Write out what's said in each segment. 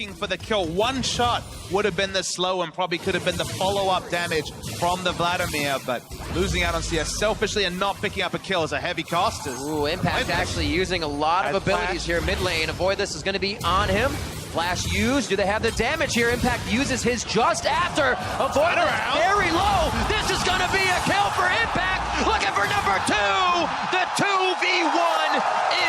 looking for the kill. One shot would have been the slow and probably could have been the follow-up damage from the Vladimir, but losing out on CS selfishly and not picking up a kill is a heavy cost. Ooh, Impact actually using a lot of abilities here mid lane. Avoid this is going to be on him. Flash used. Do they have the damage here? Impact uses his just after. Avoid very low. This is going to be a kill for Impact. Looking for number 2. The 2v1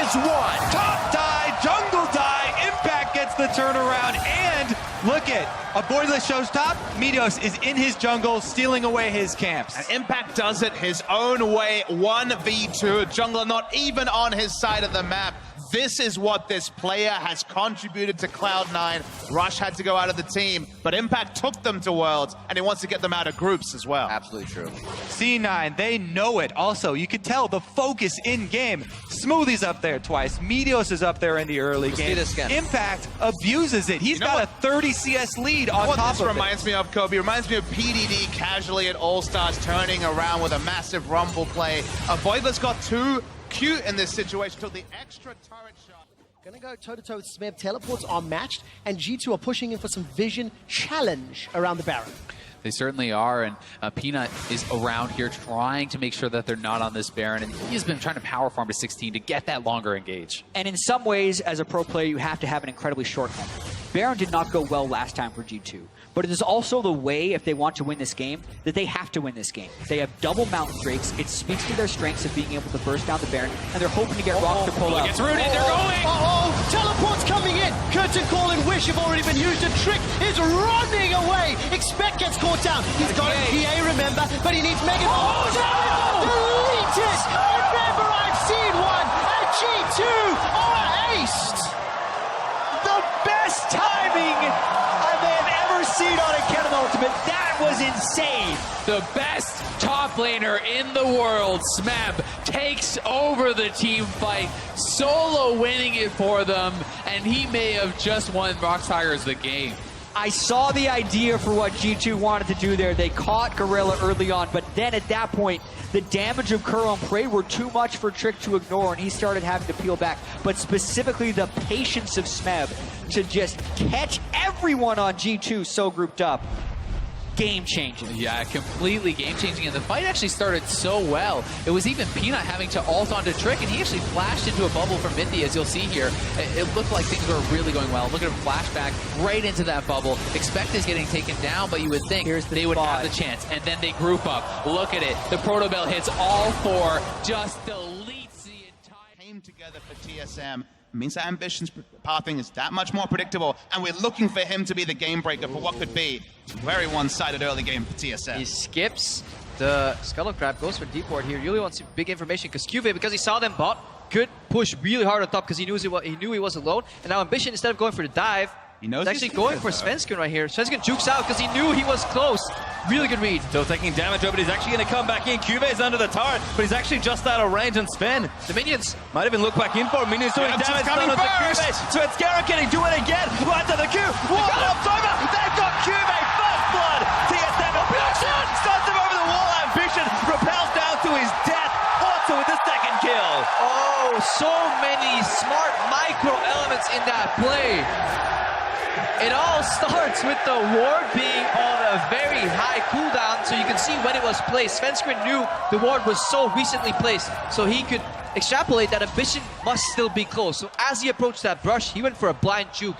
is won. Top die, jungle die. Impact gets the turnaround. And look at Avoidless shows top. Meteos is in his jungle, stealing away his camps. And Impact does it his own way. 1v2. Jungler not even on his side of the map. This is what this player has contributed to Cloud9. Rush had to go out of the team, but Impact took them to Worlds, and he wants to get them out of groups as well. Absolutely true. C9, they know it. Also, you could tell the focus in-game. Smoothie's up there twice. Meteos is up there in the early game. See this again. Impact abuses it. He's got a 30 CS lead on top this of reminds me of, Kobe? Reminds me of PDD casually at All-Stars turning around with a massive rumble play. Avoidless got too cute in this situation, took the extra turret shot. Gonna go toe-to-toe with Smeb. Teleports are matched, and G2 are pushing in for some vision challenge around the Baron. They certainly are, and Peanut is around here trying to make sure that they're not on this Baron, and he's been trying to power farm to 16 to get that longer engage. And in some ways, as a pro player, you have to have an incredibly short memory. Baron did not go well last time for G2, but it is also the way, if they want to win this game, that they have to win this game. They have double Mountain Drakes. It speaks to their strengths of being able to burst down the Baron, and they're hoping to get Rock to pull out. It's rooted, they're going! Teleport's coming in! Curtain Call and Wish have already been used. A Trick is running away! Expect gets caught down. He's got a PA, remember, but he needs Mega. Deleted! Remember, I've seen one! A G2 are aced! The best timing I may have ever seen on a Kennen Ultimate. That was insane. The best top laner in the world, Smeb, takes over the team fight, solo winning it for them, and he may have just won Rocktigers the game. I saw the idea for what G2 wanted to do there. They caught Gorilla early on, but then at that point, the damage of Curl and Prey were too much for Trick to ignore, and he started having to peel back. But specifically, the patience of Smeb to just catch everyone on G2 so grouped up. Game-changing. Yeah, completely game-changing, and the fight actually started so well. It was even Peanut having to ult onto Trick, and he actually flashed into a bubble from Mithy, as you'll see here. It looked like things were really going well. Look at him flash back right into that bubble. Expect is getting taken down, but you would think they would have the chance, and then they group up. Look at it. The Proto Bell hits all 4, just deletes the entire... Came together for TSM. Means that Ambition's pathing is that much more predictable, and we're looking for him to be the game breaker for what could be a very one-sided early game for TSM. He skips the Scuttle Crab, goes for deep ward here. Really wants big information because QV, because he saw them bot, could push really hard on top because he knew he was alone. And now Ambition, instead of going for the dive, he knows he's actually going for Svensken right here. Svensken jukes out because he knew he was close. Really good read. Still taking damage, but he's actually going to come back in. Cuve's under the turret, but he's actually just out of range on Sven. The minions Might even look back in for him. Minions doing damage. coming first. Svenskera can he do it again? Right to the Q. Wall ups over. They've got Cuve. First blood. TSM starts him over the wall. Ambition repels down to his death. Also with the second kill. Oh, so many smart micro elements in that play. It all starts with the ward being on a very high cooldown, so you can see when it was placed. Svensken knew the ward was so recently placed, so he could extrapolate that Ambition must still be close. So as he approached that brush, he went for a blind juke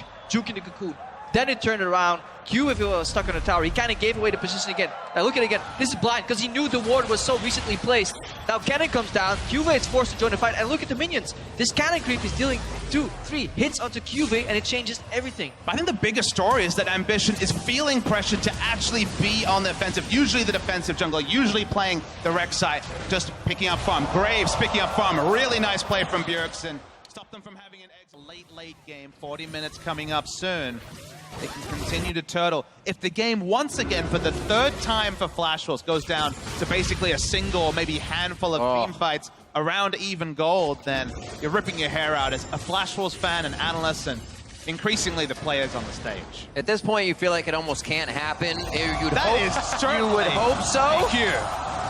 in the cocoon. Then it turned around. Q, if he was stuck on the tower, he kind of gave away the position again. Now look at it again. This is blind because he knew the ward was so recently placed. Now Kennen comes down. QV is forced to join the fight. And look at the minions. This cannon creep is dealing 2, 3 hits onto QV, and it changes everything. I think the biggest story is that Ambition is feeling pressure to actually be on the offensive. Usually the defensive jungler, usually playing the Rex side, just picking up farm. Graves picking up farm. A really nice play from Bjergsen. Stop them from having an late game. 40 minutes coming up soon. They can continue to turtle. If the game once again, for the 3rd time for Flash Wolves, goes down to basically a single or maybe handful of team fights around even gold, then you're ripping your hair out as a Flash Wolves fan and analyst and increasingly the players on the stage. At this point, you feel like it almost can't happen. You would Certainly. hope so. Thank you.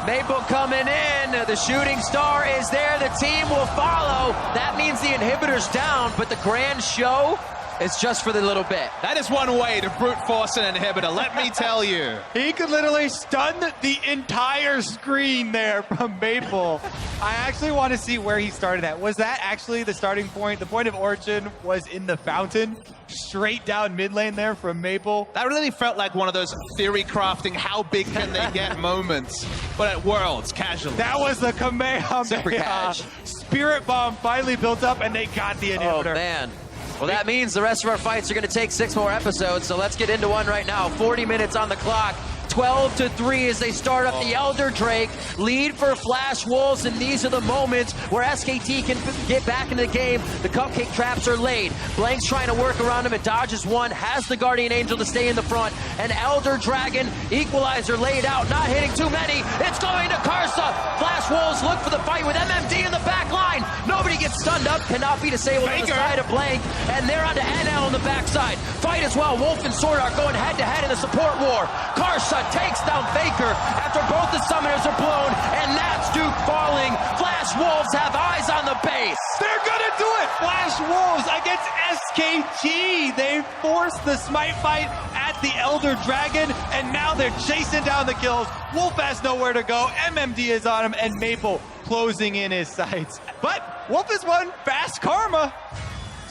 Maple coming in, the shooting star is there, the team will follow. That means the inhibitor's down, but the grand show It's just for the little bit. That is one way to brute force an inhibitor, let me tell you. He could literally stun the entire screen there from Maple. I actually want to see where he started at. Was that actually the starting point? The point of origin was in the fountain, straight down mid lane there from Maple. That really felt like one of those theory crafting, how big can they get moments. But at Worlds, casually. That was the Super Kamehameha. cash. Spirit Bomb finally built up, and they got the Oh, inhibitor. man. Well, that means the rest of our fights are going to take 6 more episodes, so let's get into one right now. 40 minutes on the clock. 12-3 as they start up the Elder Drake. Lead for Flash Wolves, and these are the moments where SKT can get back into the game. The cupcake traps are laid. Blank's trying to work around him. It dodges one, has the Guardian Angel to stay in the front. And Elder Dragon, equalizer laid out, not hitting too many. It's going to Karsa. Flash Wolves look for the fight with MMD in the back line. Nobody gets stunned up, cannot be disabled on the side of Blank. And they're onto NL on the backside. Fight as well. Wolf and Sword are going head-to-head in the support war. Karsa takes down Faker after both the summoners are blown, and that's Duke falling. Flash Wolves have eyes on the base. They're gonna do it! Flash Wolves against SKT. They forced the smite fight at the Elder Dragon, and now they're chasing down the kills. Wolf has nowhere to go. MMD is on him, and Maple closing in his sights. But Wolf has won fast karma.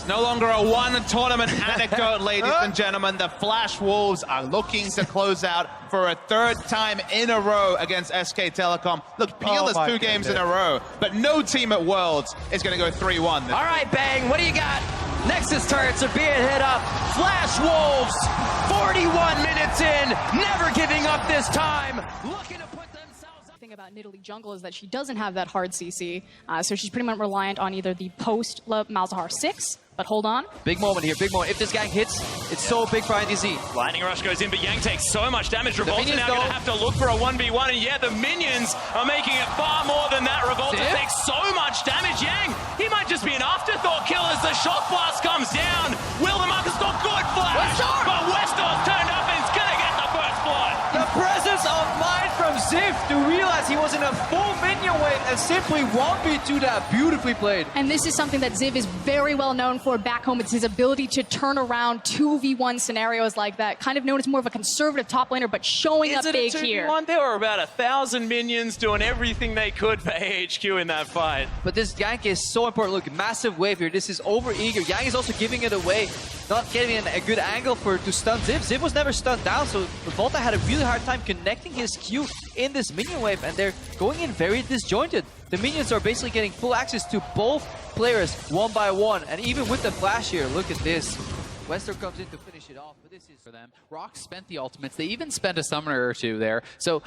No longer a one-tournament anecdote, ladies and gentlemen. The Flash Wolves are looking to close out for a 3rd time in a row against SK Telecom. Look, Peel is 2 games in a row, but no team at Worlds is going to go 3-1. All right, Bang, what do you got? Nexus turrets are being hit up. Flash Wolves, 41 minutes in, never giving up this time. Looking to put themselves up. Thing about Nidalee Jungle is that she doesn't have that hard CC, so she's pretty much reliant on either the post Malzahar 6, but hold on. Big moment here, big moment. If this gang hits, it's so big for IDZ. Lightning Rush goes in, but Yang takes so much damage. Revolta minions now go. going to have to look for a 1v1, and yeah, the minions are making it far more than that. Revolta Ziv? takes so much damage. Yang, he might just be an afterthought kill as the shock blast comes down. Will the Marcus got good flash, Westar! but Westar's turned up and he's going to get the first blood. The presence of mind from Ziv to realize he was in a full minion wave and simply 1v2 that. Beautifully played. And this is something that Ziv is very well known for back home. It's his ability to turn around 2v1 scenarios like that. Kind of known as more of a conservative top laner, but showing up Is it big a 2v1? here. There were about 1,000 minions doing everything they could for AHQ in that fight. But this gank is so important. Look, massive wave here. This is over eager. Yang is also giving it away, not getting a good angle to stun Ziv. Ziv was never stunned down, so Volta had a really hard time connecting his Q in this minion wave, and they're going in very disjointed. The minions are basically getting full access to both players one by one, and even with the flash here, look at this. Wester comes in to finish it off, but this is For them. Rock spent the ultimates. They even spent a summoner or 2 there. So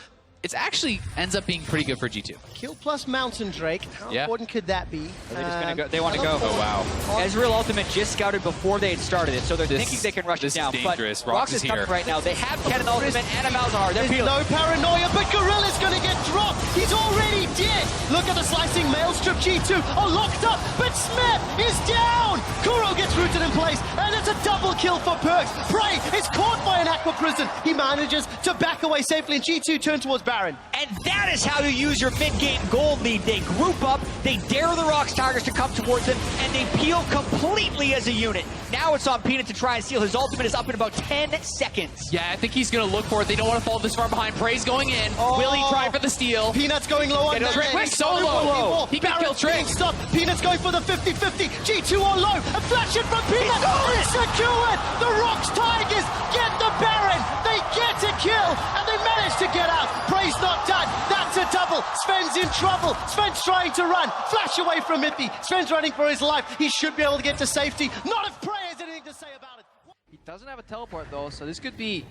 it's actually ends up being pretty good for G2. Kill plus Mountain Drake. How Yeah. important could that be? They're just gonna go. They want to go. Oh, wow. Ezreal Ultimate just scouted before they had started it, so they're thinking they can rush it this is down. dangerous. But Rox Rox is is coming here. right now. They have Cannon Ultimate and a Malzahar. They're There's peeling. no paranoia, but Gorilla's going to get dropped. He's already dead. Look at the slicing Maelstrom. G2 are locked up, but Smith is down. Kuro gets rooted in place, and it's a double kill for Perks. Prey is caught by an Aqua Prison. He manages to back away safely, and G2 turn towards Baron. And that is how you use your mid-game gold lead. They group up, they dare the Rox targets to come towards them, and they peel completely as a unit. Now it's on Peanut to try and steal. His ultimate is up in about 10 seconds. Yeah, I think he's going to look for it. They don't want to fall this far behind. Prey's going in. Will he try for the steal? Peanut's going low on Get that. Trick He's solo. going for more. He can kill Baron's Trick. getting stopped. Peanut's going for the 50-50. G2 on low. A flash in from Peanut. It's secured. The Rox Tigers get the Baron. They get a kill, and they manage to get out. Prey's not done. That's a double. Sven's in trouble. Sven's trying to run. Flash away from Mithy. Sven's running for his life. He should be able to get to safety. Not if Prey has anything to say about it. He doesn't have a teleport though, so this could be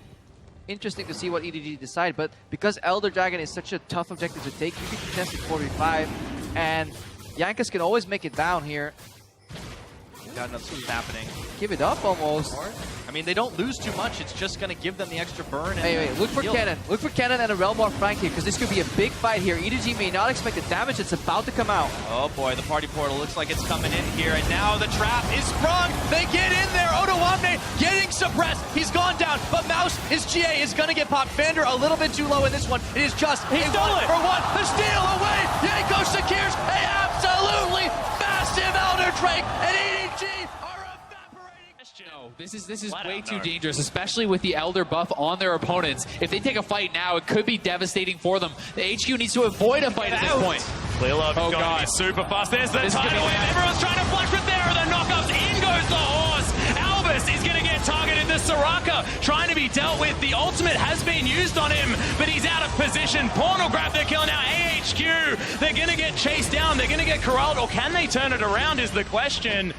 interesting to see what EDG decide. But because Elder Dragon is such a tough objective to take, you can contest it 4v5, and Yankas can always make it down here. God knows what's happening. Give it up almost. I mean, they don't lose too much. It's just going to give them the extra burn. And Hey, look for heal. Cannon. Look for Cannon and a Realm of Frank here, because this could be a big fight here. EDG may not expect the damage that's about to come out. Oh boy, the party portal looks like it's coming in here, and now the trap is sprung. They get in there. Odoamne getting suppressed. He's gone down, but Mouse, his GA, is going to get popped. Vander a little bit too low in this one. It is just a 1-for-1. The steal away. Yanko secures a absolutely massive Elder Drake, and EDG are evaporating. No. This is Flat way out too no. dangerous, especially with the Elder buff on their opponents. If they take a fight now, it could be devastating for them. The HQ needs to avoid a fight at this point. Clearlove Oh, is going to God. be super fast. There's the This is gonna tidal be wave. bad. Everyone's trying to flush, but there are the knockups. In goes the horse. Albus is going to get targeted. The Soraka trying to be dealt with. The ultimate has been used on him, but he's out of position. Pawn will grab the kill now. AHQ, they're going to get chased down. They're going to get corralled, or can they turn it around is the question.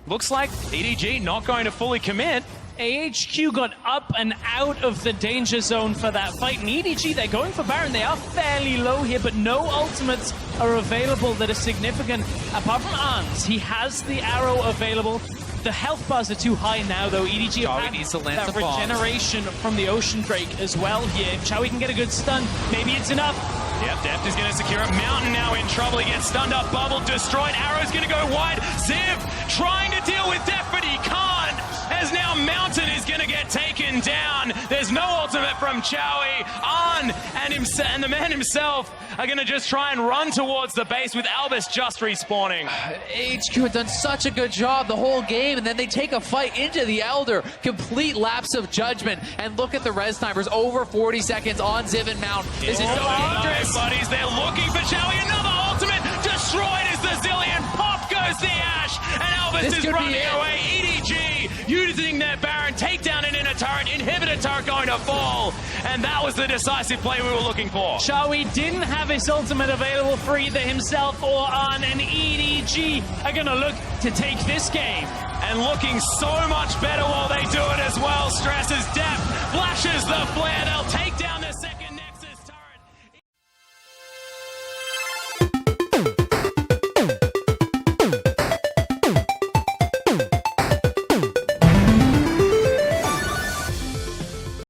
Looks like EDG not going to fully commit. AHQ got up and out of the danger zone for that fight. And EDG, they're going for Baron. They are fairly low here, but no ultimates are available that are significant. Apart from Arns, he has the arrow available. The health bars are too high now, though. EDG Chowi have needs to land that some bombs. regeneration from the Ocean Drake as well here. If Chowi can get a good stun, maybe it's enough. Yep, Deft is going to secure it. Mountain now in trouble. He gets stunned up, bubble destroyed. Arrow's going to go wide. Ziv trying to deal with Deft, but he can't. As now Mountain is going to get taken down. There's no ultimate from Chowi. Arn and the man himself are going to just try and run towards the base with Albus just respawning. HQ had done such a good job the whole game, and then they take a fight into the Elder. Complete lapse of judgment. And look at the res timers. Over 40 seconds on Ziv and Mount. This is so dangerous. Buddies, they're looking for Chowi. Another ultimate destroyed as the Zillion. Pop goes the Ash, and Albus This is could be running it. away. EDG using their Baron, take down an inner turret, inhibitor turret going to fall, and that was the decisive play we were looking for. Chowi didn't have his ultimate available for either himself or Arn, and EDG are going to look to take this game. And looking so much better while they do it as well. Stress as Deft